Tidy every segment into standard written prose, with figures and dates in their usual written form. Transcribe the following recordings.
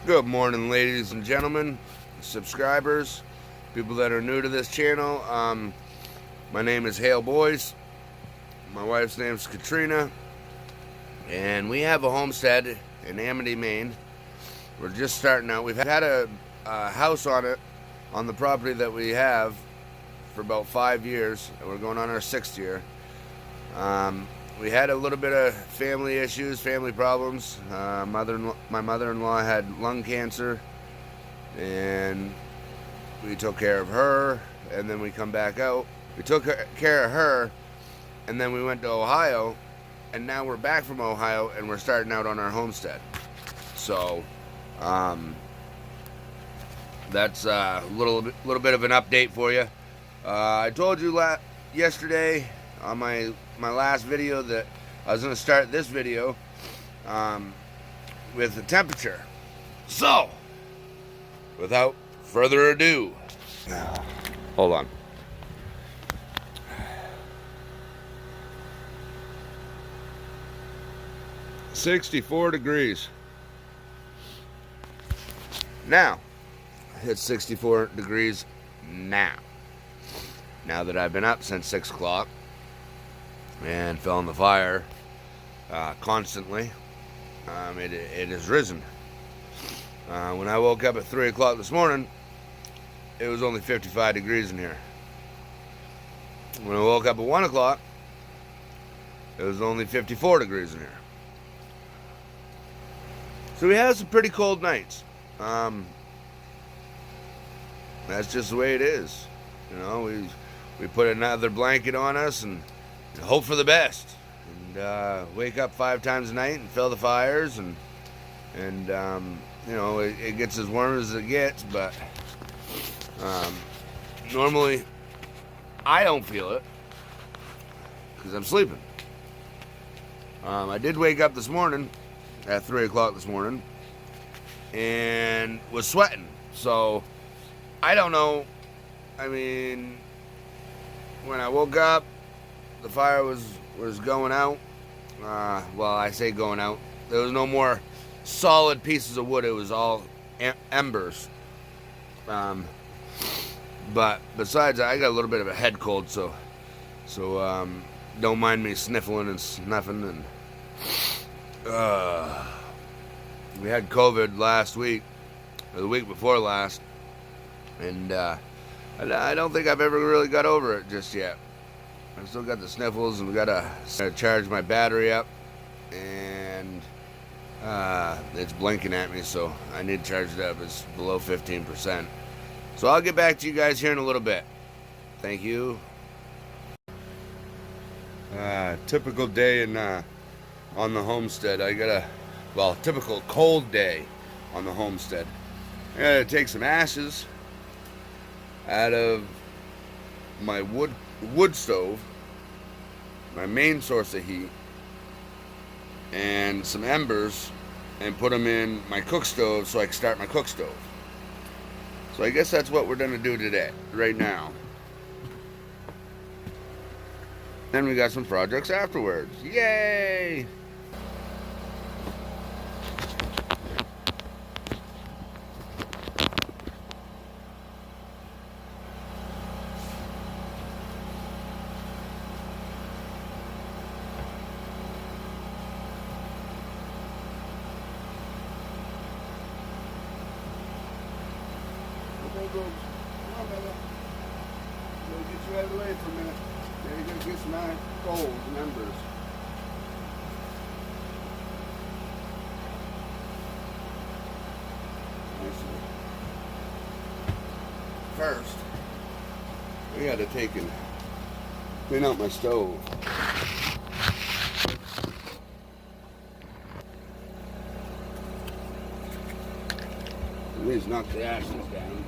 Good morning, ladies and gentlemen, subscribers, people that are new to this channel. My name is Hale Boys. My wife's name is Katrina, and we have a homestead in Amity, Maine. We're just starting out. We've had a house on the property that we have for about 5 years, and we're going on our 6th year. We had a little bit of family issues, family problems. My mother-in-law had lung cancer, and we took care of her, and then we come back out. We took care of her, and then we went to Ohio, and now we're back from Ohio, and we're starting out on our homestead. So, that's a little bit of an update for you. I told you yesterday on my last video that I was going to start this video with the temperature. So, without further ado, hold on. $64 degrees. Now, it's 64 degrees now. Now that I've been up since 6 o'clock and fell in the fire constantly, it has risen. When I woke up at 3 o'clock this morning, it was only 55 degrees in here. When I woke up at 1 o'clock, it was only 54 degrees in here. So we have some pretty cold nights. That's just the way it is. You know, we put another blanket on us and hope for the best. And wake up 5 times a night and fill the fires, and you know, it gets as warm as it gets, but normally I don't feel it because I'm sleeping. I did wake up this morning at 3 o'clock this morning and was sweating, so I don't know. I mean, when I woke up, the fire was going out. Well, I say going out. There was no more solid pieces of wood. It was all embers. But besides that, I got a little bit of a head cold, so don't mind me sniffling and snuffing. And we had COVID last week, or the week before last, and I don't think I've ever really got over it just yet. I still got the sniffles, and we gotta charge my battery up, and it's blinking at me, so I need to charge it up. It's below 15%. So I'll get back to you guys here in a little bit. Thank you. Typical day on the homestead. Typical cold day on the homestead. I gotta take some ashes out of my wood stove, my main source of heat, and some embers, and put them in my cook stove so I can start my cook stove. So I guess that's what we're gonna do today, right now. Then we got some projects afterwards. Yay! Come on, brother. We'll get you out of the way for a minute. Then you're going to get some coals and embers. First, I got to take and clean out my stove. At least knock the ashes down.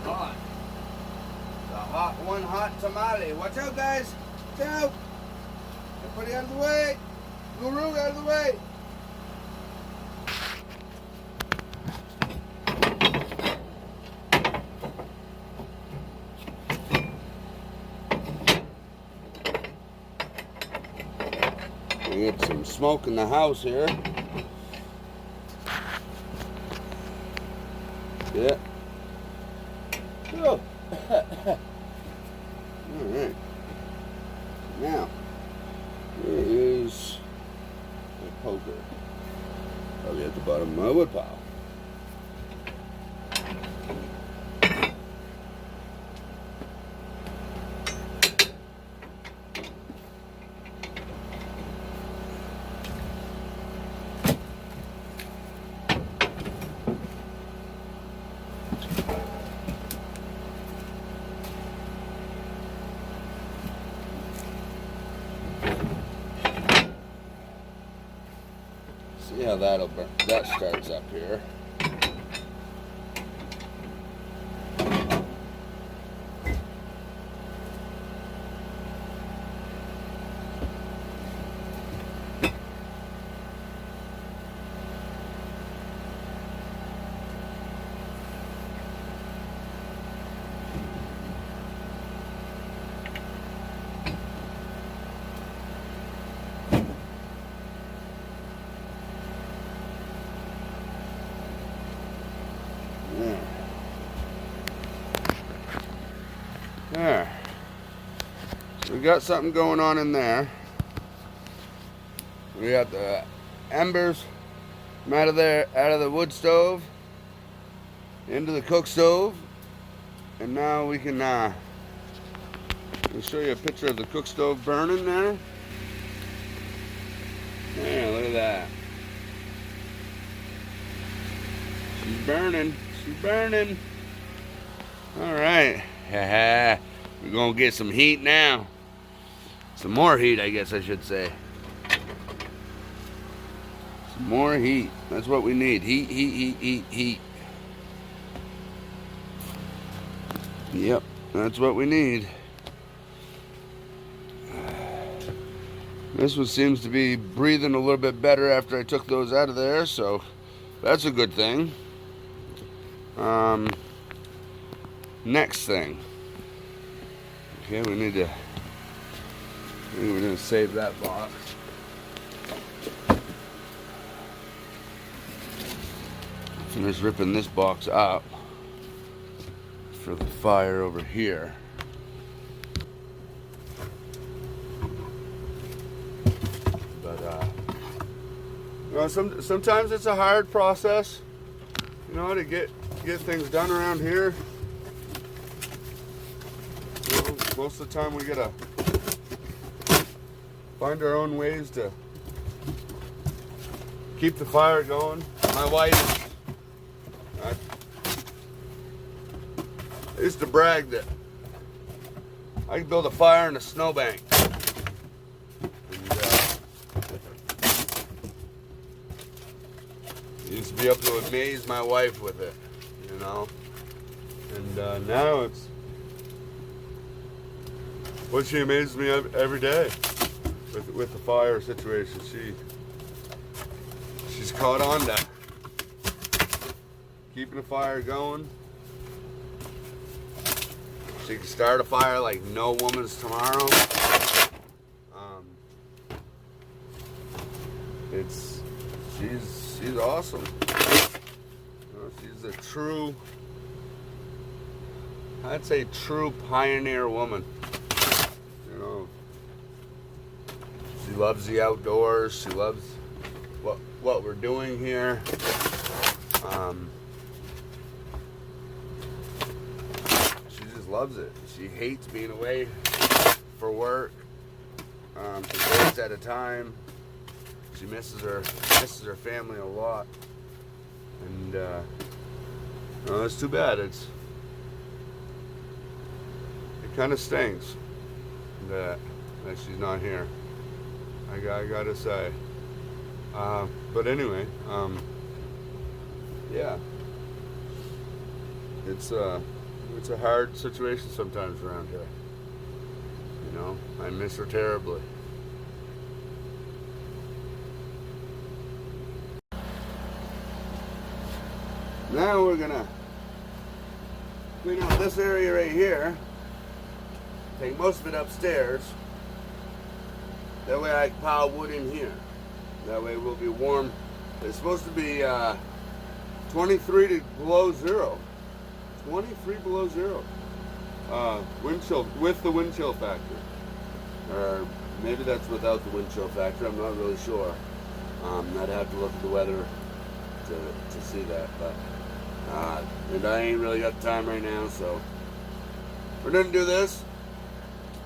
Hot. The hot one hot tamale. Watch out, guys. Watch out. Everybody out of the way. Guru, out of the way. We get some smoke in the house here. Yeah. Oh. Alright. Now, here is the poker. Probably at the bottom of my wood pile. See how that starts up here. There. So we got something going on in there. We got the embers from out of the wood stove into the cook stove, and now we can I'll show you a picture of the cook stove burning there. Yeah, look at that. She's burning. She's burning. All right. We're gonna get some heat now. Some more heat, I guess I should say. Some more heat. That's what we need. Heat, heat, heat, heat, heat. Yep, that's what we need. This one seems to be breathing a little bit better after I took those out of there, so that's a good thing. Next thing. Okay, we're gonna save that box. Finish ripping this box up for the fire over here. But you know, sometimes it's a hard process, you know, to get things done around here. Most of the time we gotta find our own ways to keep the fire going. My wife, I used to brag that I could build a fire in a snowbank. And, used to be able to amaze my wife with it, you know. And now it's, well, she amazes me every day with the fire situation. She's caught on to keeping the fire going. She can start a fire like no woman's tomorrow. She's awesome. She's a true, I'd say true pioneer woman. You know, she loves the outdoors. She loves what we're doing here. She just loves it. She hates being away for work for days at a time. She misses her family a lot, and it's too bad. It kind of stinks that she's not here. I gotta say. But anyway, yeah, it's a hard situation sometimes around here. You know, I miss her terribly. Now we're gonna clean out this area right here. Take most of it upstairs. That way I can pile wood in here. That way we'll be warm. It's supposed to be 23 below zero. 23 below zero. Wind chill, with the wind chill factor. Or maybe that's without the wind chill factor. I'm not really sure. I'd have to look at the weather to see that. But and I ain't really got the time right now, so we're gonna do this.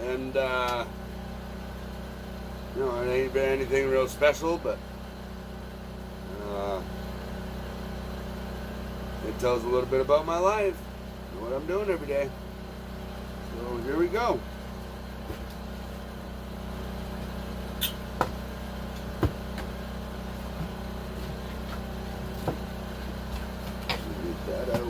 And you know, it ain't been anything real special, but it tells a little bit about my life and what I'm doing every day. So here we go. Get that out.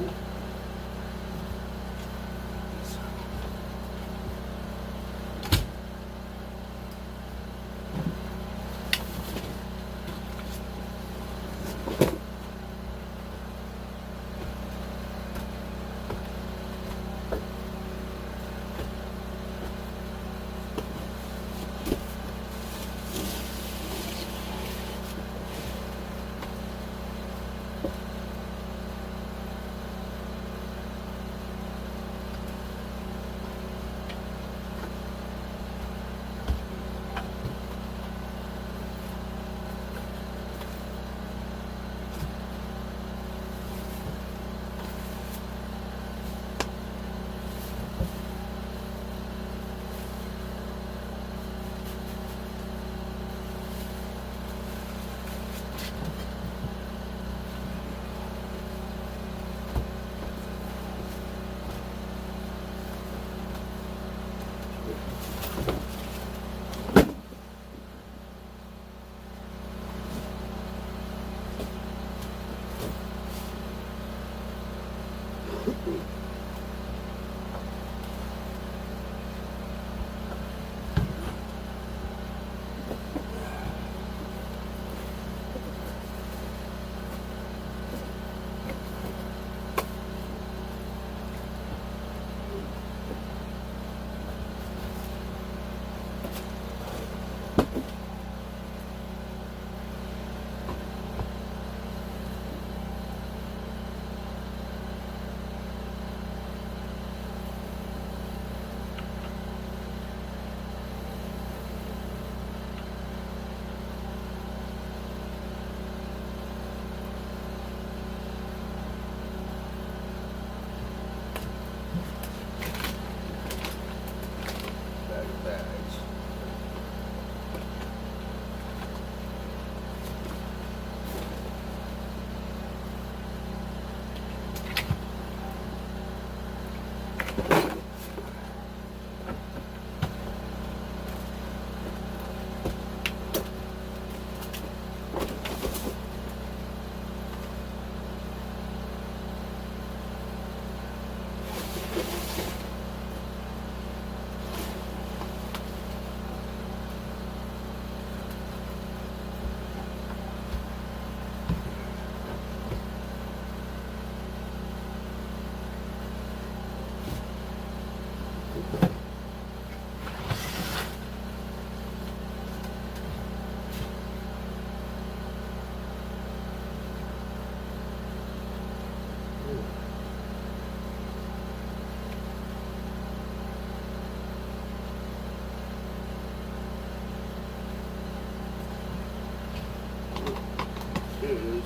is,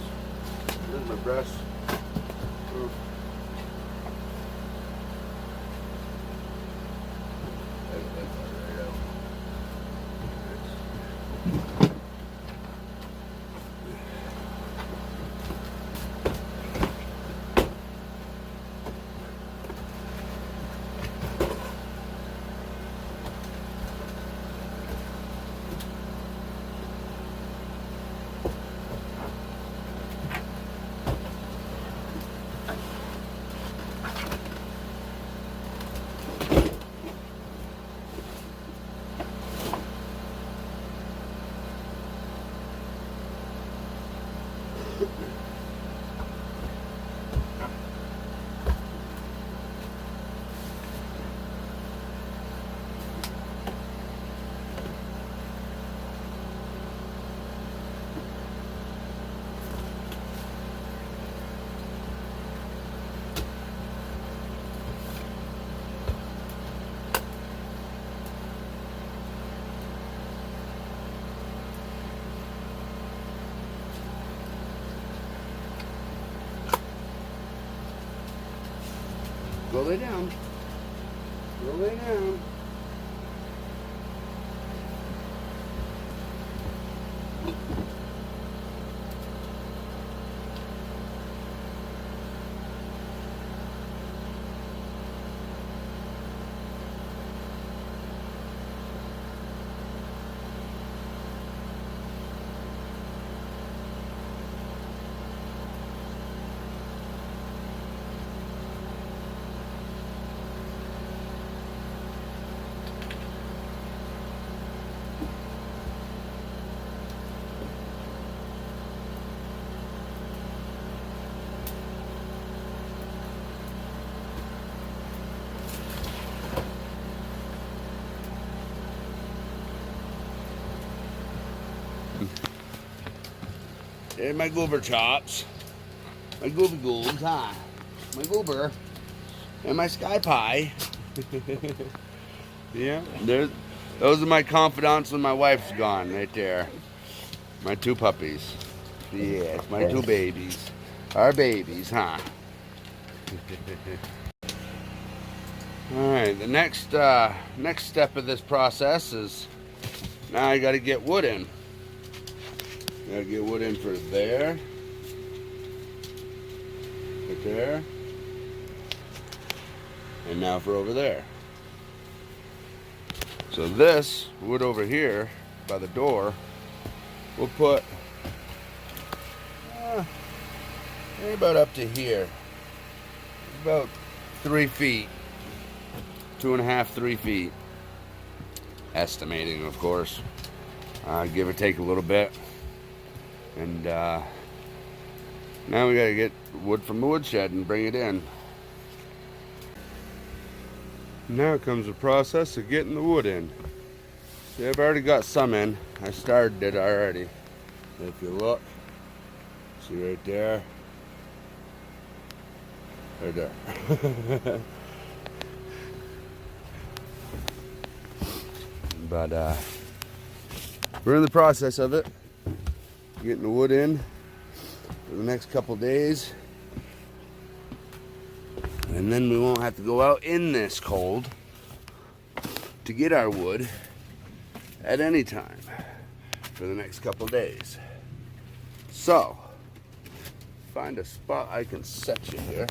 there's my breast. Oof. That's right out. Go lay down. Go lay down. There's my goober chops. My goober goobs, huh? My goober. And my sky pie. Yeah, those are my confidants when my wife's gone, right there. My two puppies. Yes, my two babies. Our babies, huh? Alright, the next step of this process is now I gotta get wood in. Gotta get wood in for there. Right there. And now for over there. So this wood over here by the door, we'll put about up to here. About 3 feet. 2.5, 3 feet. Estimating, of course. Give or take a little bit. And now we gotta get wood from the woodshed and bring it in. Now comes the process of getting the wood in. See, I've already got some in. I started it already. If you look, see right there. Right there. But we're in the process of it. Getting the wood in for the next couple days. And then we won't have to go out in this cold to get our wood at any time for the next couple days. So, find a spot I can set you here.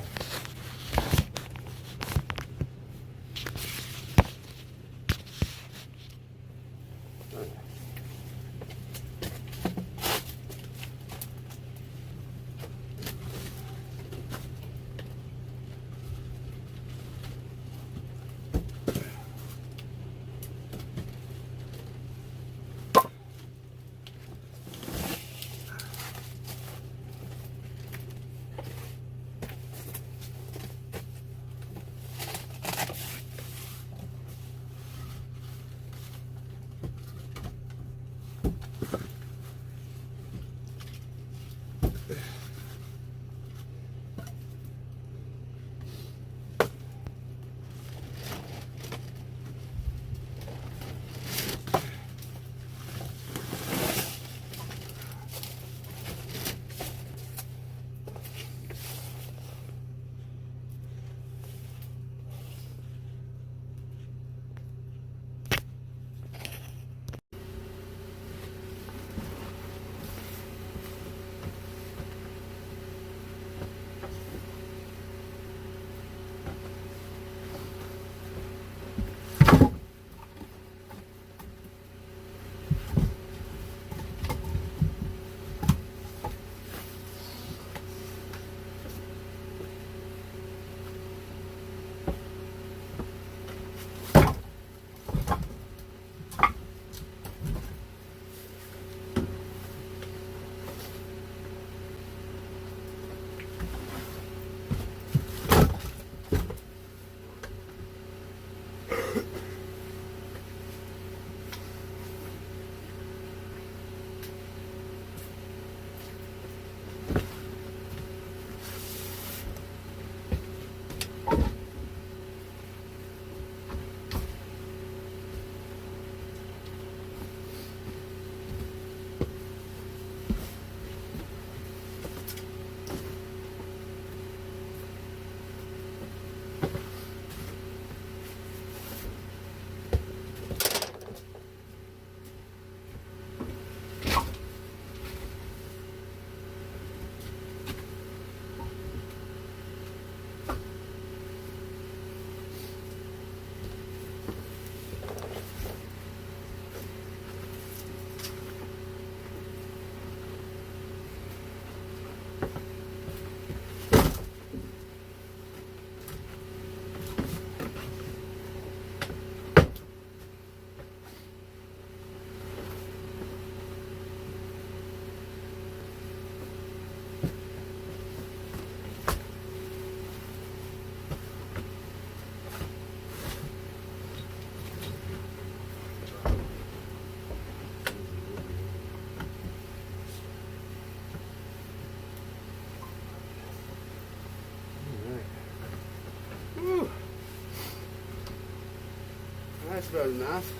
good enough.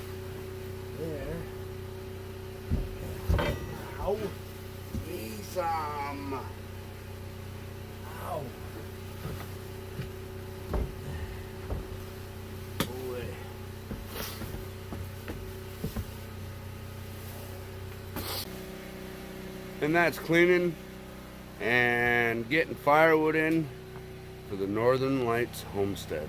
There. Ow. Awesome. Ow. Boy. And that's cleaning and getting firewood in for the Northern Lights homestead.